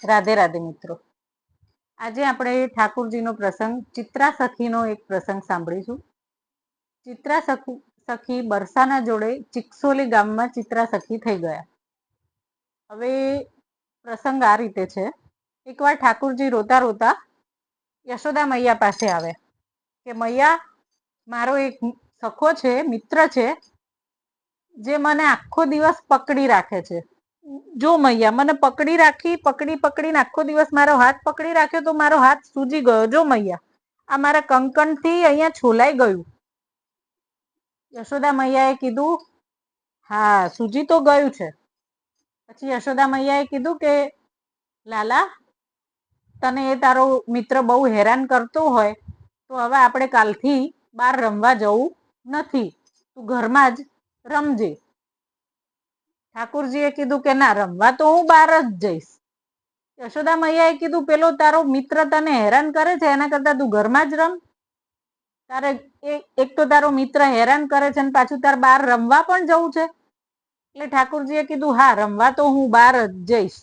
રાધે રાધે મિત્રો. આજે આપણે ઠાકુરજીનો પ્રસંગ ચિત્રા સખીનો એક પ્રસંગ સાંભળીશું. ચિત્રા સખી બરસાના જોડે ચિકસોલી ગામમાં ચિત્રા સખી થઈ ગયા. હવે પ્રસંગ આ રીતે છે. એકવાર ઠાકુરજી રોતા રોતા યશોદા મૈયા પાસે આવ્યા કે મૈયા, મારો એક સખો છે, મિત્ર છે, જે મને આખો દિવસ પકડી રાખે છે. જો મૈયા, મને પકડીને આખો દિવસ મારો હાથ પકડી રાખ્યો તો મારો હાથ સૂજી ગયો. જો મૈયા, આ મારા કંકણથી અહીંયા છોલાઈ ગયું. યશોદા મૈયાએ કીધું, હા, સૂજી તો ગયું છે. પછી યશોદા મૈયાએ કીધું કે લાલા, તને એ તારો મિત્ર બહુ હેરાન કરતો હોય તો હવે આપણે કાલથી બહાર રમવા જવું નથી, તું ઘરમાં જ રમજે. ઠાકુરજીએ કીધું કે ના, રમવા તો હું બહાર જ જઈશ. યશોદા મૈયાએ કીધું, પેલો તારો મિત્ર તને હેરાન કરે છે, એના કરતા તું ઘરમાં જ રમ. તારે એક તો તારો મિત્ર હેરાન કરે છે અને પાછું તારે બહાર રમવા પણ જવું છે. એટલે ઠાકુરજીએ કીધું, હા, રમવા તો હું બહાર જ જઈશ.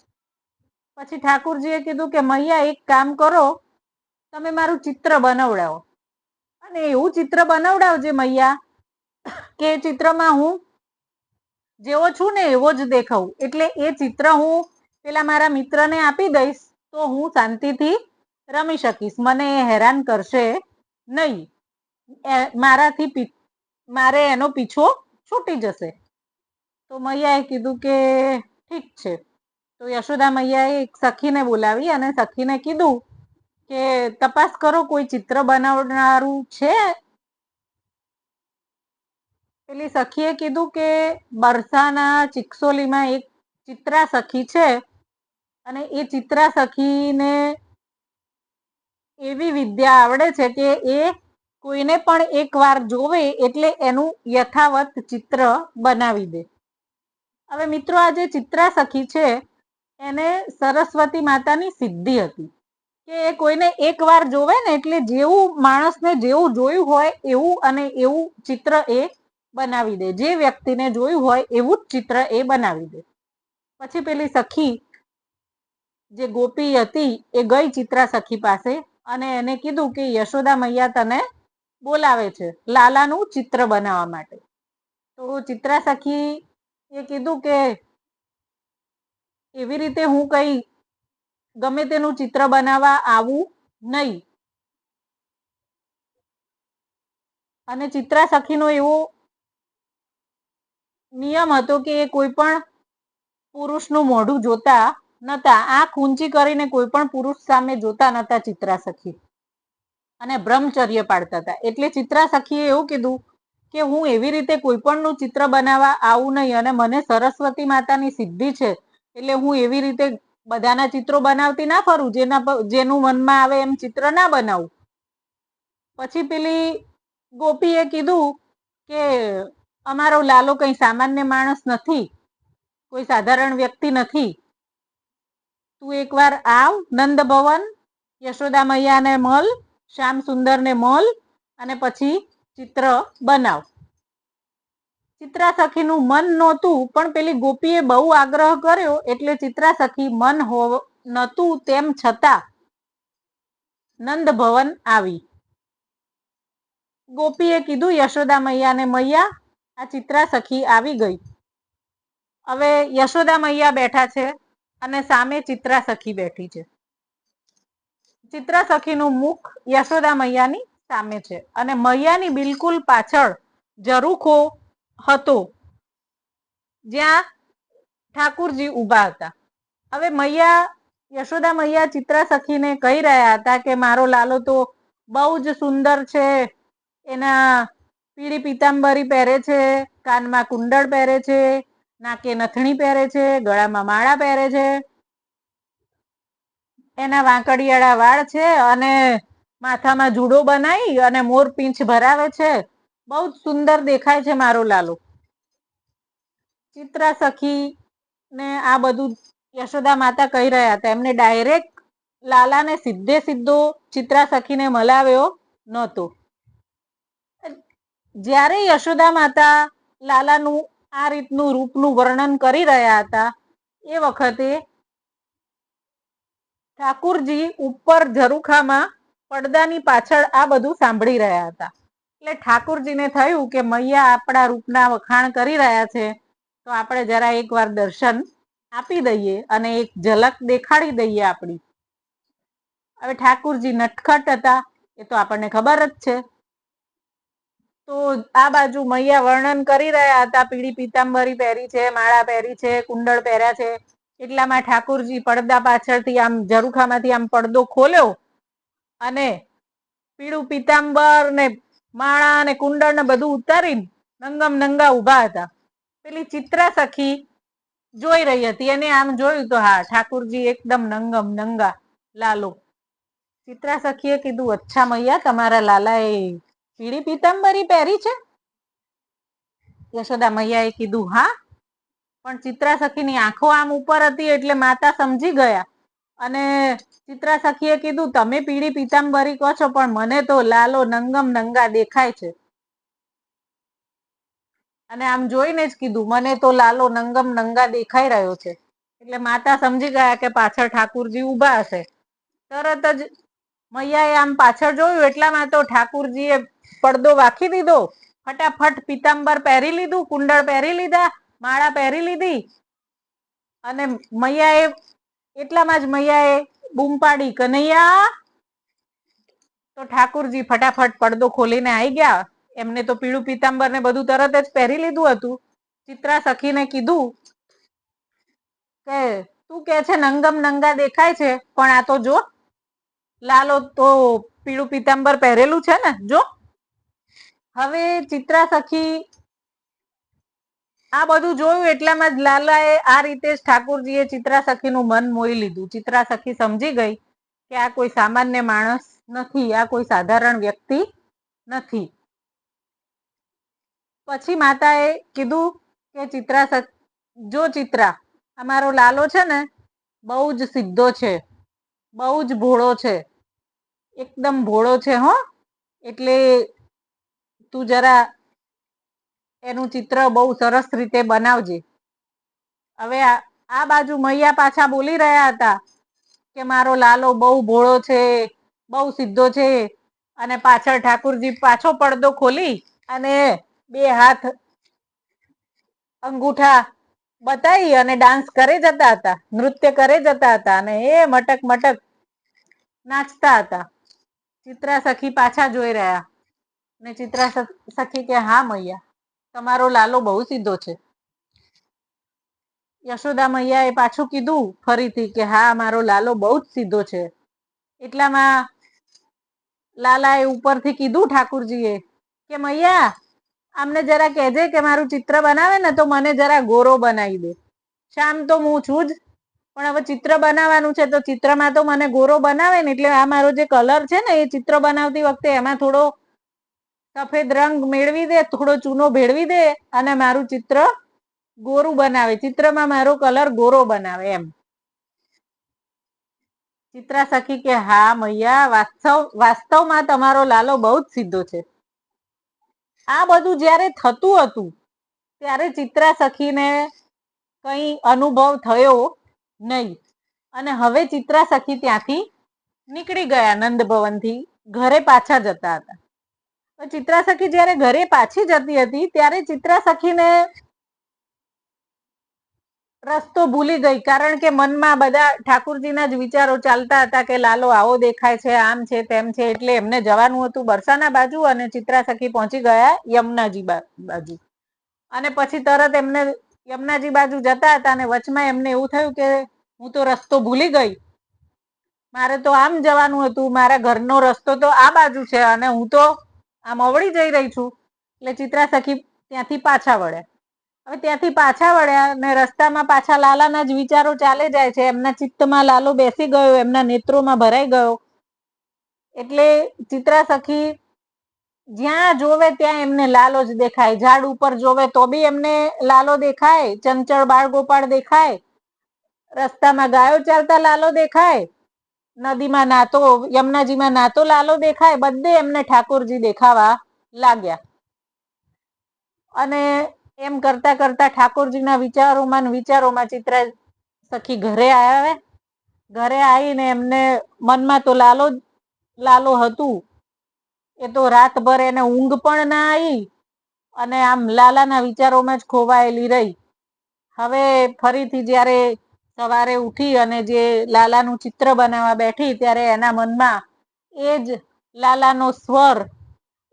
પછી ઠાકુરજીએ કીધું કે મૈયા, એક કામ કરો, તમે મારું ચિત્ર બનાવડાવો અને એવું ચિત્ર બનાવડાવજે મૈયા કે ચિત્રમાં હું જેવો છું ને એવો જ દેખાવું. એટલે એ ચિત્ર હું પેલા મારા મિત્રને આપી દઈશ તો હું શાંતિથી રમી શકીશ, મને એ હેરાન કરશે નહીં. મારે એનો પીછો છૂટી જશે. તો મૈયાએ કીધું કે ઠીક છે. તો યશોદા મૈયાએ એક સખીને બોલાવી અને સખીને કીધું કે તપાસ કરો, કોઈ ચિત્ર બનાવનારું છે. પેલી સખીએ કીધું કે બરસાના ચિકસોલીમાં એક ચિત્રા સખી છે અને એ ચિત્રા સખીને એવી વિદ્યા આવડે છે કે એ કોઈને પણ એક વાર જોવે એટલે એનું યથાવત ચિત્ર બનાવી દે. હવે મિત્રો, આ જે ચિત્રા સખી છે એને સરસ્વતી માતાની સિદ્ધિ હતી કે એ કોઈને એક વાર જોવે ને એટલે જેવું માણસને જેવું જોયું હોય એવું અને એવું ચિત્ર એ બનાવી દે. જે વ્યક્તિને જોયું હોય એવું જ ચિત્ર એ બનાવી દે. પછી પેલી સખી જે ગોપી હતી એ ગઈ ચિત્રા સખી પાસે અને એને કીધું કે યશોદા મૈયા તને બોલાવે છે લાલાનું ચિત્ર બનાવવા માટે. તો ચિત્રા સખી એ કીધું કે એવી રીતે હું કઈ ગમે તેનું ચિત્ર બનાવવા આવું નહીં. અને ચિત્રા સખીનો એવો નિયમ હતો કે એ કોઈ પણ પુરુષનું મોઢું જોતા નતા, આંખ ઊંચી કરીને કોઈ પણ પુરુષ સામે જોતા નતા ચિત્રા સખી, અને બ્રહ્મચર્ય પાડતા હતા. એટલે ચિત્રા સખીએ એવું કીધું કે હું એવી રીતે કોઈ પણનું ચિત્ર બનાવવા આવું નહીં અને મને સરસ્વતી માતાની સિદ્ધિ છે એટલે હું એવી રીતે બધાના ચિત્રો બનાવતી ના ફરું, જેનું મનમાં આવે એમ ચિત્ર ના બનાવું. પછી પેલી ગોપીએ કીધું કે અમારો લાલો કઈ સામાન્ય માણસ નથી, કોઈ સાધારણ વ્યક્તિ નથી. તું એકવાર આવ નંદ ભવન, યશોદા મૈયાને મળ, શ્યામ સુંદરને મળ અને પછી ચિત્ર બનાવ. ચિત્રા સખીનું મન નહોતું, પણ પેલી ગોપીએ બહુ આગ્રહ કર્યો એટલે ચિત્રા સખી મન નહોતું તેમ છતાં નંદ ભવન આવી. ગોપીએ કીધું યશોદા મૈયાને, મૈયા, આ ચિત્રા સખી આવી ગઈ. હવે યશોદા મૈયા બેઠા છે અને સામે ચિત્રા સખી બેઠી છે. ચિત્રા સખીનું મુખ યશોદા મૈયાની સામે છે અને મૈયાની બિલકુલ પાછળ ઝરૂખો હતો જ્યાં ઠાકુરજી ઊભા હતા. હવે યશોદા મૈયા ચિત્રા સખીને કહી રહ્યા હતા કે મારો લાલો તો બહુ જ સુંદર છે, એના પીળી પીતાંબરી પહેરે છે, કાનમાં કુંડળ પહેરે છે, નાકે નથણી પહેરે છે, ગળામાં માળા પહેરે છે, એના વાંકડિયાળા વાળ છે અને માથામાં જુડો બનાવી અને મોર પીંછ ભરાવે છે. બહુ જ સુંદર દેખાય છે મારો લાલો. ચિત્રા સખી ને આ બધું યશોદા માતા કહી રહ્યા હતા. એમને ડાયરેક્ટ લાલાને સીધો ચિત્રા સખીને મલાવ્યો નહોતો. જ્યારે યશોદા માતા લાલાનું આ રીતનું રૂપનું વર્ણન કરી રહ્યા હતા એ વખતે ઠાકુરજી ઉપર ઝરૂખામાં પડદાની પાછળ આ બધું સાંભળી રહ્યા હતા. એટલે ઠાકુરજીને થયું કે મૈયા આપણા રૂપના વખાણ કરી રહ્યા છે, તો આપણે જરા એકવાર દર્શન આપી દઈએ અને એક ઝલક દેખાડી દઈએ આપણી. હવે ઠાકુરજી નટખટ હતા, એ તો આપણને ખબર જ છે. તો આ બાજુ મૈયા વર્ણન કરી રહ્યા હતા, પીળી પીતાંબરી પહેરી છે, માળા પહેરી છે, કુંડળ પહેર્યા છે. એટલામાં ઠાકુરજી પડદા પાછળથી આમ ઝરૂખામાંથી આમ પડદો ખોલ્યો અને પીળું પીતાંબર ને માળા ને કુંડળ ને બધું ઉતારીને નંગમ નંગા ઉભા હતા. પેલી ચિત્રા સખી જોઈ રહી હતી, એને આમ જોયું તો હા, ઠાકુરજી એકદમ નંગમ નંગા લાલો. ચિત્રા સખીએ કીધું, અચ્છા મૈયા, તમારા લાલાએ પીળી પીતાંબરી પહેરી છે? યશોદા મૈયાએ કીધું હા, પણ ચિત્રા સખીની આંખો આમ ઉપર હતી એટલે માતા સમજી ગયા અને ચિત્રા સખીએ કીધું, તમે પીળી પીતાંબરી કહો છો, પણ મને તો લાલો નંગમ નંગા દેખાય છે. અને આમ જોઈને જ કીધું, મને તો લાલો નંગમ નંગા દેખાઈ રહ્યો છે. એટલે માતા સમજી ગયા કે પાછળ ઠાકુરજી ઊભા હશે. તરત જ મૈયાએ આમ પાછળ જોયું એટલામાં તો ઠાકુરજીએ પડદો વાખી દીધો. ફટાફટ પીતાંબર પહેરી લીધું, કુંડળ પહેરી લીધા, માળા પહેરી લીધી અને મૈયાએ એટલામાં જ મૈયાએ બૂમ પાડી, કનૈયા. તો ઠાકુરજી ફટાફટ પડદો ખોલીને આવી ગયા. એમને તો પીળું પીતાંબર ને બધું તરત જ પહેરી લીધું હતું. ચિત્રા સખીને કીધું કે તું કે છે નંગમ નંગા દેખાય છે, પણ આ તો જો, લાલો તો પીળું પીતાંબર પહેરેલું છે ને, જો. હવે ચિત્રા સખી આ બધું જોયું એટલામાં જ લાલાએ આ રીતે જ ઠાકુરજીએ ચિત્રા સખીનું મન મોહી લીધું. ચિત્રા સખી સમજી ગઈ કે આ કોઈ સામાન્ય માણસ નથી, આ કોઈ સાધારણ વ્યક્તિ નથી. પછી માતાએ કીધું કે ચિત્રા, જો ચિત્રા, અમારો લાલો છે ને બહુ જ સીધો છે, બહુ જ ભોળો છે, એકદમ ભોળો છે હો. એટલે તું જરા એનું ચિત્ર બહુ સરસ રીતે બનાવજે. હવે આ બાજુ મૈયા પાછા બોલી રહ્યા હતા કે મારો લાલો બહુ ભોળો છે, બહુ સીધો છે. અને પાછળ ઠાકુરજી પાછો પડદો ખોલી અને બે હાથ અંગૂઠા બતાઈ અને ડાન્સ કરે જતા હતા, નૃત્ય કરે જતા હતા અને એ મટક મટક નાચતા હતા. ચિત્રા સખી પાછા જોઈ રહ્યા ને ચિત્રા સખી કે હા મૈયા, તમારો લાલો બહુ સીધો છે. યશોદા મૈયાએ પાછું કીધું ફરીથી કે હા, મારો લાલો બહુ જ સીધો છે. એટલામાં લાલાએ ઉપરથી કીધું ઠાકુરજીએ કે મૈયા, આમને જરા કહેજે કે મારું ચિત્ર બનાવે ને તો મને જરા ગોરો બનાવી દે. શ્યામ તો હું છું જ, પણ હવે ચિત્ર બનાવવાનું છે તો ચિત્રમાં તો મને ગોરો બનાવે ને. એટલે આ મારો જે કલર છે ને, એ ચિત્ર બનાવતી વખતે એમાં થોડો સફેદ રંગ મેળવી દે, થોડો ચૂનો ભેળવી દે અને મારું ચિત્ર ગોરું બનાવે, ચિત્રમાં મારો કલર ગોરો બનાવે એમ. ચિત્રા સખી કે હા મૈયા, વાસ્તવમાં તમારો લાલો બહુ જ સીધો છે. આ બધું જયારે થતું હતું ત્યારે ચિત્રા સખીને કઈ અનુભવ થયો નહીં. અને હવે ચિત્રા સખી ત્યાંથી નીકળી ગયા. નંદ ભવનથી ઘરે પાછા જતા હતા. ચિત્રા સખી જયારે ઘરે પાછી જતી હતી ત્યારે ચિત્રા સખીને રસ્તો ભૂલી ગઈ, કારણ કે મનમાં બધા ઠાકુરજીના જ વિચારો ચાલતા હતા કે લાલો આવો દેખાય છે, આમ છે, તેમ છે. એટલે એમને જવાનું હતું બરસાના બાજુ અને ચિત્રા સખી પહોંચી ગયા યમુનાજી બાજુ. અને પછી તરત એમને યમુનાજી બાજુ જતા હતા અને વચમાં એમને એવું થયું કે હું તો રસ્તો ભૂલી ગઈ, મારે તો આમ જવાનું હતું, મારા ઘરનો રસ્તો તો આ બાજુ છે અને હું તો આમ અવળી જઈ રહી છું. એટલે ચિત્રા સખી ત્યાંથી પાછા વળ્યા. હવે ત્યાંથી પાછા વળ્યા ને રસ્તામાં પાછા લાલાના જ વિચારો ચાલે જાય છે. એમના ચિત્તમાં લાલો બેસી ગયો, એમના નેત્રોમાં ભરાઈ ગયો. એટલે ચિત્રા સખી જ્યાં જોવે ત્યાં એમને લાલો જ દેખાય. ઝાડ ઉપર જોવે તો બી એમને લાલો દેખાય, ચંચળ બાળ ગોપાળ દેખાય, રસ્તામાં ગાયો ચાલતા લાલો દેખાય, નદીમાં નાતો, યમુનાજીમાં નાતો લાલો દેખાય. બધે એમને ઠાકોરજી દેખાવા લાગ્યા. અને એમ કરતા કરતા ઠાકોરજીના વિચારોમાં ચિત્રા સખી ઘરે આવ્યા. ઘરે આવીને એમને મનમાં તો લાલો હતું. એ તો રાતભર એને ઊંઘ પણ ના આવી અને આમ લાલાના વિચારોમાં જ ખોવાયેલી રહી. હવે ફરીથી જ્યારે સવારે ઉઠી અને જે લાલાનું ચિત્ર બનાવવા બેઠી ત્યારે એના મનમાં એ જ લાલાનો સ્વર,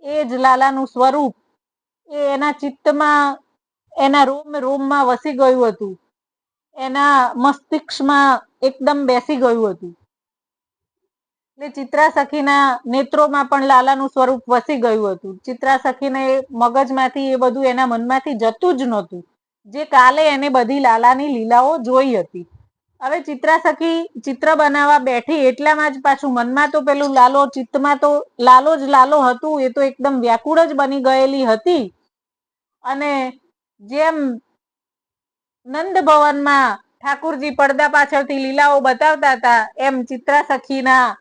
એ જ લાલાનું સ્વરૂપ એ એના ચિત્તમાં, એના રોમમાં વસી ગયું હતું. એના મસ્તિષ્કમાં એકદમ બેસી ગયું હતું. એટલે ચિત્રા સખીના નેત્રોમાં પણ લાલાનું સ્વરૂપ વસી ગયું હતું. ચિત્રા સખીને મગજમાંથી એ બધું એના મનમાંથી જતું જ નહોતું, જે કાલે એને બધી લાલાની લીલાઓ જોઈ હતી. હવે ચિત્રા સખી ચિત્ર બનાવવા બેઠી એટલામાં જ પાછું મનમાં તો પેલું ચિત્તમાં તો લાલો જ લાલો હતું. એ તો એકદમ વ્યાકુળ જ બની ગયેલી હતી. અને જેમ નંદ ભવનમાં ઠાકુરજી પડદા પાછળથી લીલાઓ બતાવતા હતા, એમ ચિત્રા સખીના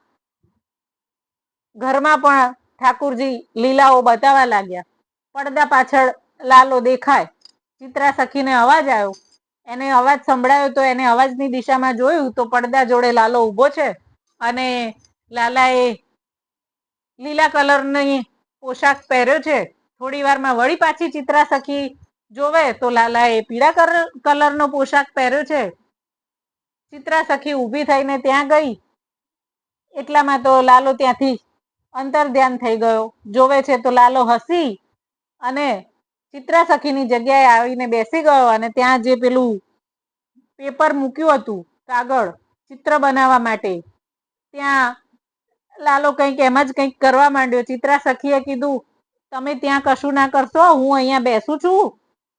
ઘરમાં પણ ઠાકુરજી લીલાઓ બતાવવા લાગ્યા. પડદા પાછળ લાલો દેખાય. ચિત્રા સખીને અવાજ આવ્યો. એને અવાજ સંભળાયો તો એને અવાજની દિશામાં જોયું તો પડદા જોડે લાલો ઉભો છે. અને લાલા એ લીલા કલરની પોશાક પહેર્યો છે. થોડી વારમાં વળી પાછી ચિત્રા સખી જોવે તો લાલા એ પીળા કલરનો પોશાક પહેર્યો છે. ચિત્રા સખી ઊભી થઈને ત્યાં ગઈ એટલામાં તો લાલો ત્યાંથી અંતર ધ્યાન થઈ ગયો. જોવે છે તો લાલો હસી અને ચિત્રા સખીની જગ્યાએ આવીને બેસી ગયો અને ત્યાં જે પેલું પેપર મૂક્યું હતું, કાગળ ચિત્ર બનાવવા માટે, ત્યાં લાલો કંઈક એમ જ કંઈક કરવા માંડ્યો. ચિત્રા સખીએ કીધું, તમે ત્યાં કશું ના કરશો, હું અહીંયા બેસું છું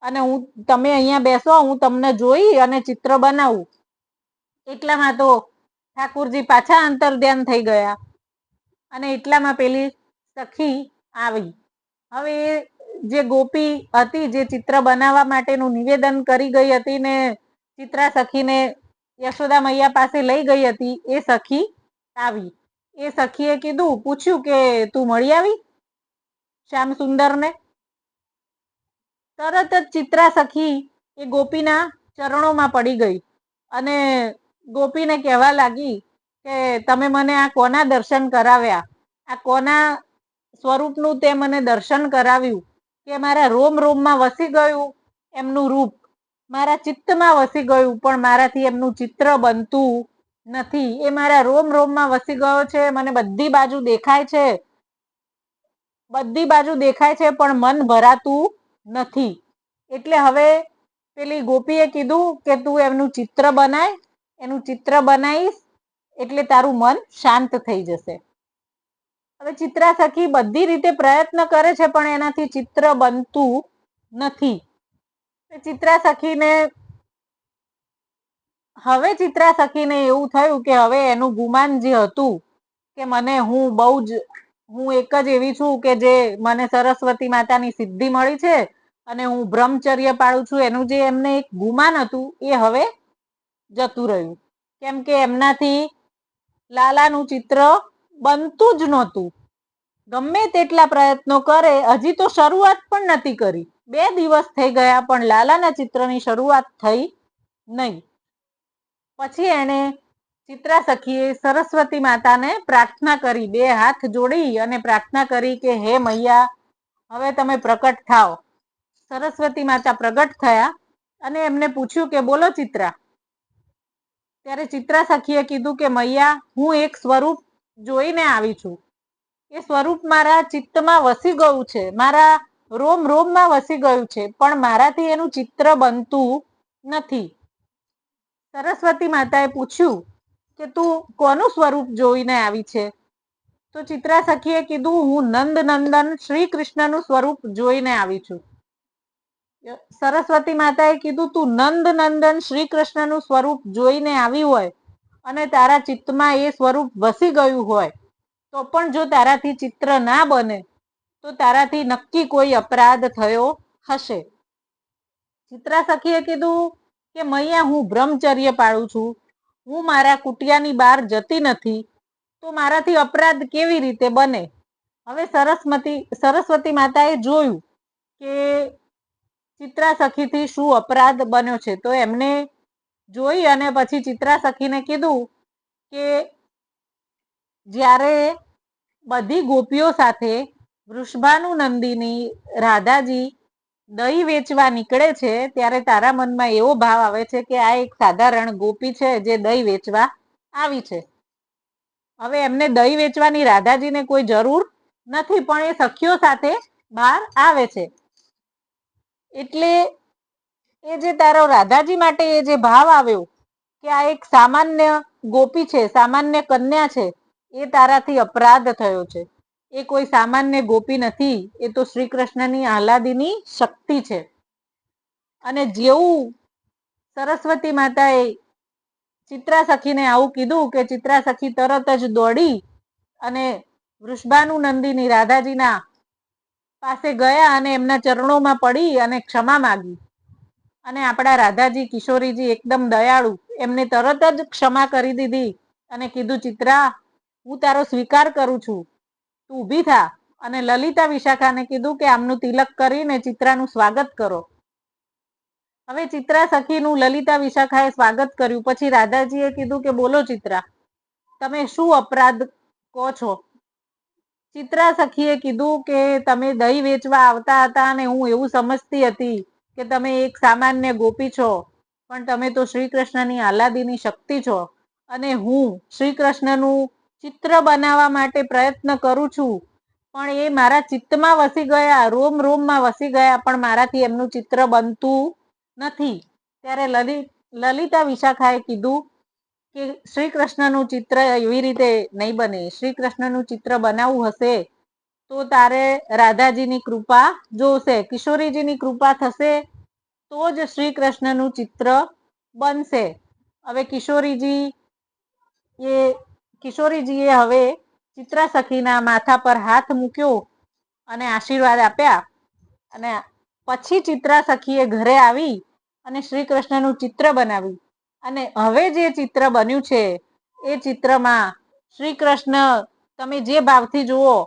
અને તમે અહીંયા બેસો, હું તમને જોઈ અને ચિત્ર બનાવું. એટલામાં તો ઠાકુરજી પાછા અંતર ધ્યાન થઈ ગયા અને એટલામાં પેલી સખી આવી. હવે જે ગોપી હતી, જે ચિત્ર બનાવવા માટેનું નિવેદન કરી ગઈ હતી ને ચિત્રા સખીને યશોદા મૈયા પાસે લઈ ગઈ હતી, એ સખી આવી. એ સખીએ પૂછ્યું કે તું મળી આવી શ્યામ સુંદરને? તરત જ ચિત્રા સખી એ ગોપીના ચરણોમાં પડી ગઈ અને ગોપીને કહેવા લાગી કે તમે મને આ કોના દર્શન કરાવ્યા? આ કોના સ્વરૂપનું તે મને દર્શન કરાવ્યું કે મારા રોમમાં વસી ગયું એમનું રૂપ, મારા ચિત્તમાં વસી ગયું, પણ મારાથી એમનું ચિત્ર બનતું નથી. એ મારા રોમમાં વસી ગયો છે. મને બધી બાજુ દેખાય છે, બધી બાજુ દેખાય છે, પણ મન ભરાતું નથી. એટલે હવે પેલી ગોપીએ કીધું કે તું એમનું ચિત્ર બનાય, એનું ચિત્ર બનાવીશ એટલે તારું મન શાંત થઈ જશે. હવે ચિત્રા સખી બધી રીતે પ્રયત્ન કરે છે, પણ એનાથી ચિત્ર બનતું નથી. ચિત્રા સખીને એવું થયું કે હવે એનું ગુમાન જે હતું કે હું એક જ એવી છું કે જે મને સરસ્વતી માતાની સિદ્ધિ મળી છે અને હું બ્રહ્મચર્ય પાળું છું, એનું જે એમને એક ગુમાન હતું એ હવે જતું રહ્યું. કેમ કે એમનાથી લાલાનું ચિત્ર બનતું જ નહોતું. ગમે તેટલા પ્રયત્નો કરે, હજી તો શરૂઆત પણ નથી કરી. 2 દિવસ થઈ ગયા પણ લાલાના ચિત્રની શરૂઆત થઈ નહીં. પછી એને ચિત્રા સખીએ સરસ્વતી માતાને પ્રાર્થના કરી, 2 હાથ જોડી અને પ્રાર્થના કરી કે હે મૈયા, હવે તમે પ્રકટ થાઓ. સરસ્વતી માતા પ્રગટ થયા અને એમને પૂછ્યું કે બોલો ચિત્રા. ત્યારે ચિત્રા સખીએ કીધું કે મૈયા, હું એક સ્વરૂપ જોઈને આવી છું. એ સ્વરૂપ મારા ચિત્તમાં વસી ગયું છે, મારા રોમમાં વસી ગયું છે, પણ મારાથી એનું ચિત્ર બનતું નથી. સરસ્વતી માતાએ પૂછ્યું કે તું કોનું સ્વરૂપ જોઈને આવી છે? તો ચિત્રા સખીએ કીધું, હું નંદનંદન શ્રી કૃષ્ણનું સ્વરૂપ જોઈને આવી છું. સરસ્વતી માતાએ કીધું, તું નંદનંદન શ્રી કૃષ્ણનું સ્વરૂપ જોઈને આવી હોય અને તારા ચિત્તમાં એ સ્વરૂપ વસી ગયું હોય, તો પણ જો તારાથી ચિત્ર ના બને તો તારાથી નક્કી કોઈ અપરાધ થયો હશે. ચિત્રા સખીએ કીધું કે મૈયા, હું બ્રહ્મચર્ય પાળું છું, હું મારા કુટિયાની બહાર જતી નથી, તો મારાથી અપરાધ કેવી રીતે બને? હવે સરસ્વતી માતાએ જોયું કે ચિત્રા સખીથી શું અપરાધ બન્યો છે, તો એમને જોઈ અને પછી ચિત્રા સખીને કીધું કે જ્યારે બધી ગોપીઓ સાથે વૃષભાનુનંદિની રાધાજી દહીં વેચવા નીકળે છે ત્યારે તારા મનમાં એવો ભાવ આવે છે કે આ એક સાધારણ ગોપી છે જે દહીં વેચવા આવી છે. હવે એમને દહીં વેચવાની રાધાજીને કોઈ જરૂર નથી, પણ એ સખીઓ સાથે બહાર આવે છે. એટલે એ જે તારો રાધાજી માટે એ જે ભાવ આવ્યો કે આ એક સામાન્ય ગોપી છે, સામાન્ય કન્યા છે, એ તારાથી અપરાધ થયો છે. એ કોઈ સામાન્ય ગોપી નથી, એ તો શ્રી કૃષ્ણની આહલાદીની શક્તિ છે. અને જેવું સરસ્વતી માતાએ ચિત્રા સખીને આવું કીધું કે ચિત્રા સખી તરત જ દોડી અને વૃષભાનુનંદિની રાધાજીના પાસે ગયા અને એમના ચરણોમાં પડી અને ક્ષમા માગી. અને આપણા રાધાજી કિશોરીજી એકદમ દયાળુ, એમને તરત જ ક્ષમા કરી દીધી અને કીધું ચિત્રા હું તારો સ્વીકાર કરું છું, તું ઊભી થા. અને લલિતા વિશાખાને કીધું કે આમનું તિલક કરીને ચિત્રાનું સ્વાગત કરો. હવે ચિત્રા સખીનું લલિતા વિશાખાએ સ્વાગત કર્યું. પછી રાધાજીએ કીધું કે બોલો ચિત્રા, તમે શું અપરાધ કહો છો? ચિત્રા સખીએ કીધું કે તમે દહીં વેચવા આવતા હતા અને હું એવું સમજતી હતી કે તમે એક સામાન્ય ગોપી છો, પણ તમે તો શ્રી કૃષ્ણની આહલાદીની શક્તિ છો. અને હું શ્રી કૃષ્ણનું ચિત્ર બનાવવા માટે પ્રયત્ન કરું છું, પણ એ મારા ચિત્તમાં વસી ગયા, રોમ રોમમાં વસી ગયા, પણ મારાથી એમનું ચિત્ર બનતું નથી. ત્યારે લલિતા વિશાખાએ કીધું કે શ્રી કૃષ્ણનું ચિત્ર એવી રીતે નહીં બને. શ્રી કૃષ્ણનું ચિત્ર બનાવવું હશે તો તારે રાધાજીની કૃપા જોશે, કિશોરીજીની કૃપા થશે તો જ શ્રી કૃષ્ણનું ચિત્ર બનશે. હવે કિશોરીજીએ હવે ચિત્રા સખીના માથા પર હાથ મૂક્યો અને આશીર્વાદ આપ્યા. અને પછી ચિત્રા સખીએ ઘરે આવી અને શ્રી કૃષ્ણનું ચિત્ર બનાવ્યું. અને હવે જે ચિત્ર બન્યું છે એ ચિત્રમાં શ્રી કૃષ્ણ તમે જે ભાવથી જુઓ,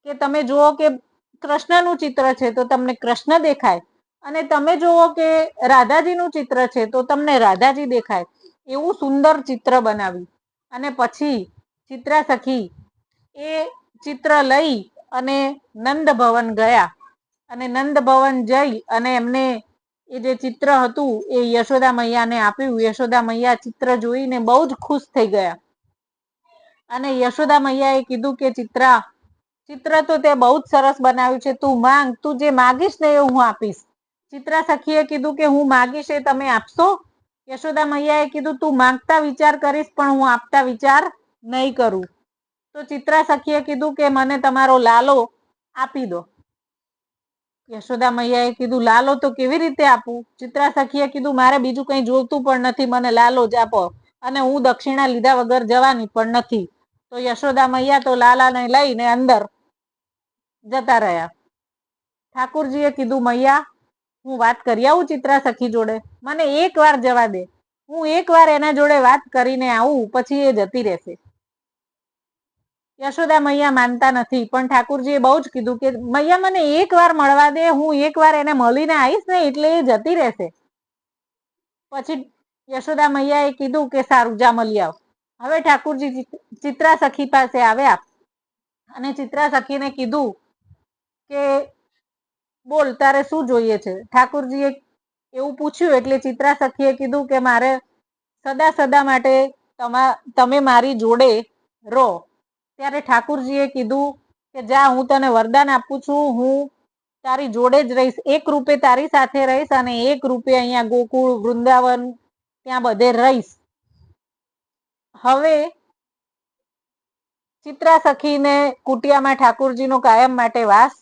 કે તમે જુઓ કે કૃષ્ણનું ચિત્ર છે તો તમને કૃષ્ણ દેખાય, અને તમે જુઓ કે રાધાજીનું ચિત્ર છે તો તમને રાધાજી દેખાય. એવું સુંદર ચિત્ર બનાવ્યું. અને પછી ચિત્રા સખી એ ચિત્ર લઈ અને નંદ ભવન ગયા. અને નંદ ભવન જઈ અને એમને એ જે ચિત્ર હતું એ યશોદા મૈયાને આપ્યું. યશોદા મૈયા ચિત્ર જોઈને બહુ જ ખુશ થઈ ગયા. અને યશોદા મૈયાએ કીધું કે ચિત્ર તો તે બહુ જ સરસ બનાવ્યું છે, તું માંગ, તું જે માગીશ ને એ હું આપીશ. ચિત્રા સખીએ કીધું કે હું માગીશ એ તમે આપશો? યશોદા મૈયાએ કીધું તું માંગતા વિચાર કરીશ પણ હું આપતા વિચાર નહીં કરું. તો ચિત્રા સખીએ કીધું કે મને તમારો લાલો આપી દો. યશોદા મૈયાએ કીધું લાલો તો કેવી રીતે આપું? ચિત્રા સખીએ કીધું મારે બીજું કંઈ જોતું પણ નથી, મને લાલો જ આપો, અને હું દક્ષિણા લીધા વગર જવાની પણ નથી. તો યશોદા મૈયા તો લાલાને લઈને અંદર જતા રહ્યા. ઠાકુરજીએ કીધું મૈયા હું વાત કરી આવું ચિત્રા સખી જોડે, મને એક વાર જવા દે, હું એક વાર એના જોડે વાત કરીને આવું, પછી એ જતી રહેશે. યશોદા મૈયા માનતા નથી, પણ ઠાકુરજીએ બહુ જ કીધું કે મૈયા મને એક વાર મળવા દે, હું એક વાર એને મળીને આવીશ ને એટલે એ જતી રહેશે. પછી યશોદા મૈયાએ કીધું કે સારું જા મળી આવ. હવે ઠાકુરજી ચિત્રા સખી પાસે આવ્યા અને ચિત્રા સખીને કીધું કે બોલ તારે શું જોઈએ છે? ઠાકુરજીએ એવું પૂછ્યું એટલે ચિત્રા સખીએ કીધું કે મારે સદા સદા માટે તમે મારી જોડે રહો. ત્યારે ઠાકુરજીએ કીધું કે જા હું તને વરદાન આપું છું, હું તારી જોડે જ રહીશ, એક રૂપે તારી સાથે રહીશ અને એક રૂપે અહીંયા ગોકુળ વૃંદાવન ત્યાં બધે રહીશ. હવે ચિત્રા સખીને કુટિયામાં ઠાકુરજીનો કાયમ માટે વાસ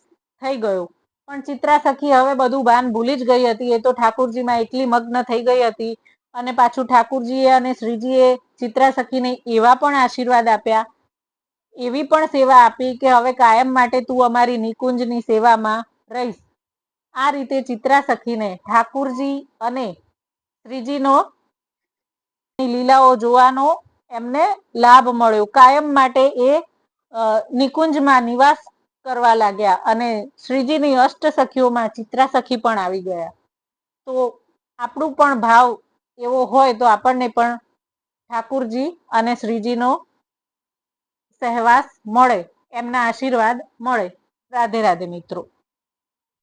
થઈ ગયો. પણ ચિત્રા સખી હવે બધું ભાન ભૂલી જ ગઈ હતી. એ તો ઠાકુરજીમાં એટલી મગ્ન થઈ ગઈ હતી. અને પાછું ઠાકુરજીએ અને શ્રીજીએ ચિત્રા સખીને એવા પણ આશીર્વાદ આપ્યા, એવી પણ સેવા આપી કે હવે કાયમ માટે તું અમારી નિકુંજની સેવામાં રહીશ. આ રીતે ચિત્રા સખીને ઠાકુરજી અને શ્રીજીનો લીલાઓ જોવાનો એમને લાભ મળ્યો. કાયમ માટે એ નિકુંજમાં નિવાસ કરવા લાગ્યા અને શ્રીજીની અષ્ટ સખીઓમાં ચિત્રા સખી પણ આવી ગયા. તો આપણું પણ ભાવ એવો હોય તો આપણને પણ ઠાકુરજી અને શ્રીજીનો સહવાસ મળે, એમના આશીર્વાદ મળે. રાધે રાધે મિત્રો.